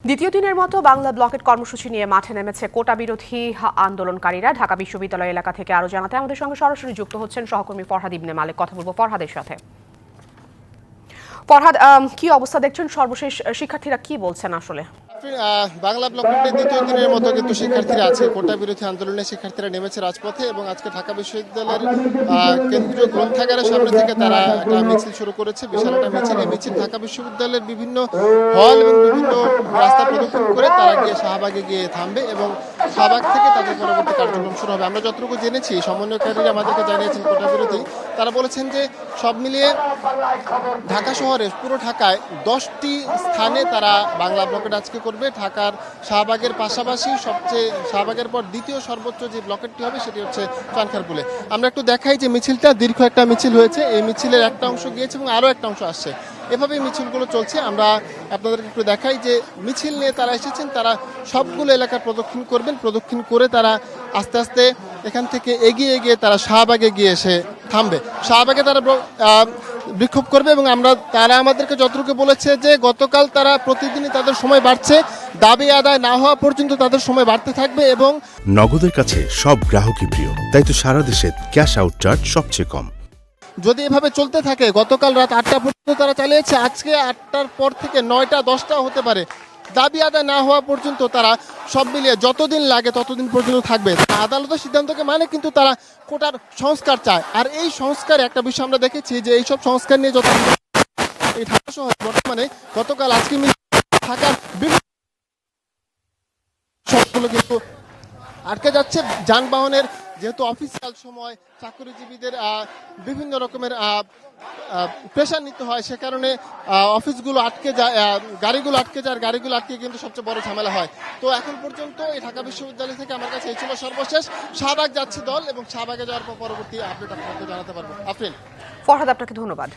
দ্বিতীয় দিনের মতো বাংলা ব্লকেট কর্মসূচি নিয়ে মাঠে নেমেছে কোটা বিরোধী আন্দোলনকারীরা। ঢাকা বিশ্ববিদ্যালয় এলাকা থেকে আরো জানাতে আমাদের সঙ্গে সরাসরি যুক্ত হচ্ছেন সহকর্মী ফরহাদ ইবনে মালেক। কথা বলবো ফরহাদের সাথে। ফরহাদ, কি অবস্থা দেখছেন? সর্বশেষ শিক্ষার্থীরা কি বলছেন আসলে? বাংলা ব্লকের দ্বিতীয় দিনের মতো কিন্তু শিক্ষার্থীরা আছে কোটা বিরোধী আন্দোলনে শিক্ষার্থীরা নেমেছে রাজপথে এবং আজকে ঢাকা বিশ্ববিদ্যালয়ের কেন্দ্রীয় গ্রন্থাগারের সামনে থেকে তারা একটা মিছিল শুরু করেছে, বিশাল একটা মিছিল। এই মিছিল ঢাকা বিশ্ববিদ্যালয়ের বিভিন্ন হল এবং বিভিন্ন রাস্তা প্রদক্ষিণ করে তারা গিয়ে শাহবাগে গিয়ে থামবে এবং শাহবাগ থেকে তাদের পরবর্তী কার্যক্রম শুরু হবে। আমরা যতটুকু জেনেছি, সমন্বয়কারীরা আমাদেরকে জানিয়েছেন কোটা বিরোধী, তারা বলেছেন যে সব মিলিয়ে ঢাকা শহরে পুরো ঢাকায় 10টি স্থানে তারা বাংলা ব্লকেট আজকে করবে। ঢাকার শাহবাগের পাশাপাশি শাহবাগের পর দ্বিতীয় সর্বোচ্চ যে ব্লকেটটি হবে সেটি হচ্ছে চানখারপুলে। আমরা একটু দেখাই যে মিছিলটা দীর্ঘ একটা মিছিল হয়েছে, এই মিছিলের একটা অংশ গিয়েছে এবং আরও একটা অংশ আসছে। এভাবেই মিছিলগুলো চলছে। আমরা আপনাদেরকে একটু দেখাই যে মিছিল নিয়ে তারা এসেছেন, তারা সবগুলো এলাকা প্রদক্ষিণ করবেন। প্রদক্ষিণ করে তারা আস্তে আস্তে এখান থেকে এগিয়ে এগিয়ে তারা শাহবাগে গিয়ে এসে থামবে। শাহবাগে তারা বিক্ষোভ করবে এবং তারা আমাদেরকে যতটুকু বলেছে যে গতকাল তারা প্রতিদিনই তাদের সময় বাড়ছে, দাবি আদায় না হওয়া পর্যন্ত তাদের সময় বাড়তে থাকবে। এবং নগদের কাছে সব গ্রাহকই প্রিয়, তাই তো সারা দেশে ক্যাশ আউট চার্জ সবচেয়ে কম। যদি এভাবে চলতে থাকে, গতকাল রাত 8টা পর্যন্ত তারা চালিয়েছে, আজকে 8টার পর থেকে 9টা 10টাও হতে পারে, দাবি আদায় না হওয়া পর্যন্ত তারা সব মিলিয়ে যতদিন লাগে ততদিন পর্যন্ত থাকবে। আদালতের সিদ্ধান্তকে মানে কিন্তু তারা কোটার সংস্কার চায়। আর এই সংস্কারে একটা বিষয় আমরা দেখেছি যে এইসব সংস্কার নিয়ে যত এই ঢাকা শহরে বর্তমানে গতকাল আজকে ঢাকার বিভিন্ন সবগুলো কিন্তু আটকে যাচ্ছে। যানবাহনের যেহেতু অফিসিয়াল সময় চাকরিজীবীদের বিভিন্ন রকমের প্রেশার নিতে হয়, সে কারণে অফিসগুলো আটকে যায়, গাড়িগুলো আটকে যায়। আর গাড়িগুলো আটকে কিন্তু সবচেয়ে বড় ঝামেলা হয়। তো এখন পর্যন্ত এই ঢাকা বিশ্ববিদ্যালয় থেকে আমার কাছে এই ছিল সর্বশেষ। শাহবাগ যাচ্ছে দল এবং শাহবাগে যাওয়ার পর পরবর্তী আপডেট আপনাকে জানাতে পারবো। আফরিন। ফরহাদ, আপনাকে ধন্যবাদ।